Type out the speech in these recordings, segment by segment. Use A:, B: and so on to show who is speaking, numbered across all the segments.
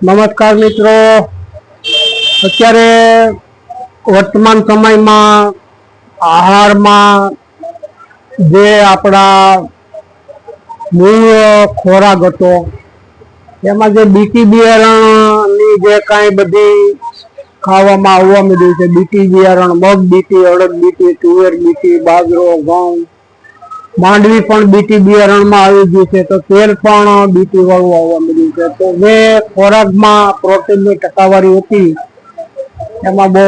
A: નમસ્કાર મિત્રો, અત્યારે વર્તમાન સમયમાં આહારમાં જે આપણા મૂળ ખોરાક હતો એમાં જે બીટી બિયારણની જે કાંઈ બધી ખાવામાં આવવા મળ્યું છે, બીટી બિયારણ, મગ બીટી, અડદ બીટી, તુવેર બીટી, બાજરો, ઘઉં, માંડવી પણ બીટી બિયારણમાં આવી ગયું છે, તો તેલ પણ બીટી વાળું આવવા મળ્યું છે. તો જે ખોરાકમાં પ્રોટીનની ટકાવારી હતી એમાં બહુ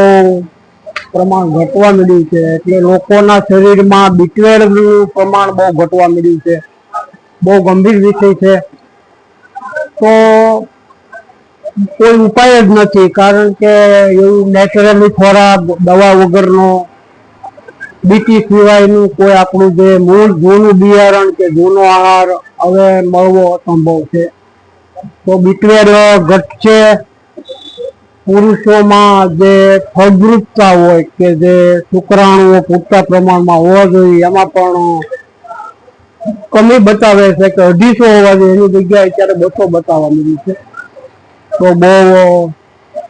A: પ્રમાણ ઘટવા મળ્યું છે, એટલે લોકોના શરીરમાં B12 નું પ્રમાણ બહુ ઘટવા મળ્યું છે. બહુ ગંભીર વિષય છે. તો કોઈ ઉપાય જ નથી, કારણ કે એવું નેચરલી ખોરાક, દવા વગરનો, બીટી સિવાયનું કોઈ આપણું જે મૂળ જૂનું બિયારણ કે જૂનો આહાર હવે મળવો અસંભવ છે. તો B12 ઘટશે. પુરુષોમાં જે ફળદ્રુપતા હોય કે જે શુક્રાણુઓ પૂરતા પ્રમાણમાં હોવા જોઈએ એમાં પણ કમી બતાવે છે કે 250 હોવા જોઈએ, એની જગ્યાએ અત્યારે 200 બતાવવા મળ્યું છે. તો બહુ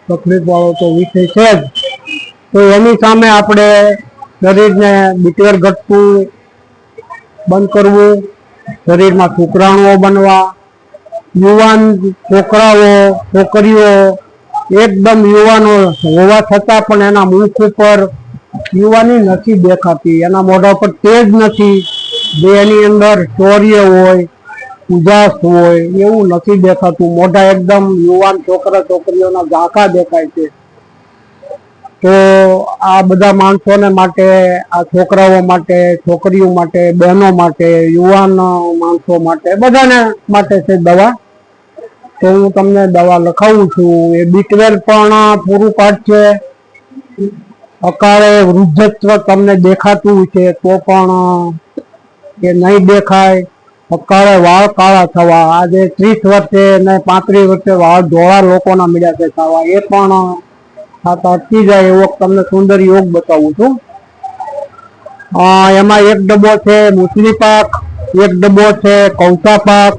A: તકલીફ વાળો તો વિષય છે જ. તો એની સામે આપણે શરીરને B12 ઘટતું બંધ કરવું, શરીરમાં શુક્રાણુઓ બનવા, યુવાન છોકરાઓ છોકરીઓ એકદમ યુવાનો હોવા છતાં પણ એના મુખ ઉપર યુવાની નથી દેખાતી, એના મોઢા પર તેજ નથી, દેહની અંદર શૌર્ય હોય, ઉજાસ હોય એવું નથી દેખાતું. મોઢા એકદમ યુવાન છોકરા છોકરીઓના ઝાંખા દેખાય છે. તો આ બધા માણસોને માટે, આ છોકરાઓ માટે, છોકરીઓ માટે, બહેનો માટે, યુવાન માણસો માટે, બધાને માટે છે દવા. તો હું તમને દવા લખાવું છું. એ B12 પણ પૂરું પાડશે. અકાળે વૃદ્ધત્વ તમને દેખાતું છે તો પણ એ નહીં દેખાય. અકાળે વાળ કાળા થવા, આજે 30 વર્ષે ને 35 વર્ષે વાળ ધોળા લોકોના મળ્યા છે થવા, એ પણ થતા અટકી જાય એવો તમને સુંદર યોગ બતાવું છું. એમાં એક ડબ્બો છે મૂસલી પાક, એક ડબ્બો છે કૌસા પાક,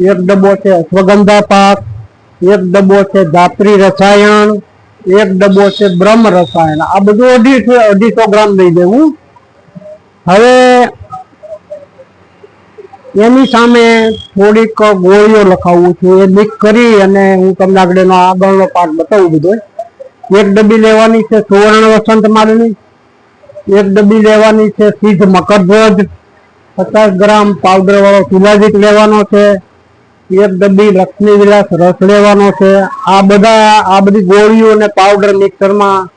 A: એક ડબ્બો છે અશ્વગંધા પાક, એક ડબ્બો છે ધાત્રી રસાયણ, એક ડબ્બો છે બ્રહ્મ રસાયણ. આ બધું 250 ગ્રામ લઈ દેવું. હવે એની સામે થોડીક ગોળીઓ લખાવું છું, એ મિક્સ કરી અને હું તમને આગળનો પાઠ બતાવું બધો. એક ડબ્બી લેવાની છે સુવર્ણ વસંત માલની, એક ડબ્બી લેવાની છે સિદ્ધ મકરધ્વજ, 50 ગ્રામ પાવડર વાળો શિલાજીત લેવાનો છે, એક ડબ્બી લક્ષ્મી વિલાસ રસ લેવાનો છે. આ બધી ગોળીઓ અને પાવડર મિક્સરમાં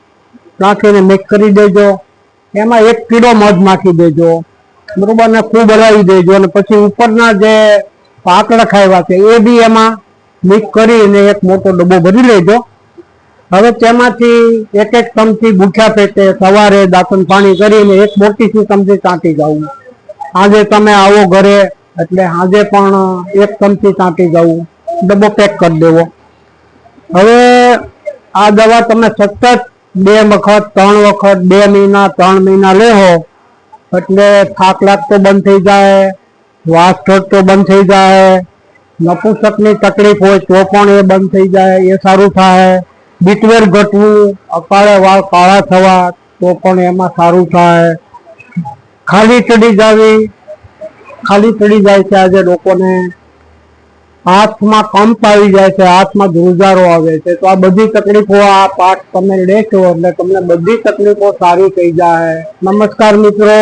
A: નાખીને મિક્સ કરી દેજો. એમાં 1 કિલો મધ નાખી દેજો, બરોબર ને, ખૂબ હલાવી દેજો. અને પછી ઉપરના જે પાક લખાવ્યા છે એ બી એમાં મિક્સ કરીને એક મોટો ડબ્બો ભરી લેજો. હવે તેમાંથી એક ચમચી ભૂખ્યા પેટે સવારે દાંતણ પાણી કરીને 1 મોટી ચમચી ચાટી જવું. આજે તમે આવો ઘરે એટલે આજે પણ 1 ચમચી ચાટી જવું, ડબ્બો પેક કરી દેવો. હવે આ દવા તમે સતત 2 વખત 3 વખત 2 મહિના 3 મહિના લેહો એટલે થાક લાગતો બંધ થઈ જાય, શ્વાસ ચડતો બંધ થઈ જાય, નપુંસકની તકલીફ હોય તો પણ એ બંધ થઈ જાય, એ સારું થાય. B12 ઘટવું, અકાળે વાળ કાળા થવા તો પણ એમાં સારું થાય. ખાલી ચડી જાય છે આજે લોકોને, હાથમાં કંપ આવી જાય છે, હાથમાં ધ્રુજારો આવે છે. તો આ બધી તકલીફો આ પાઠ તમે લેશો એટલે તમને બધી તકલીફો સારી થઈ જાય. નમસ્કાર મિત્રો.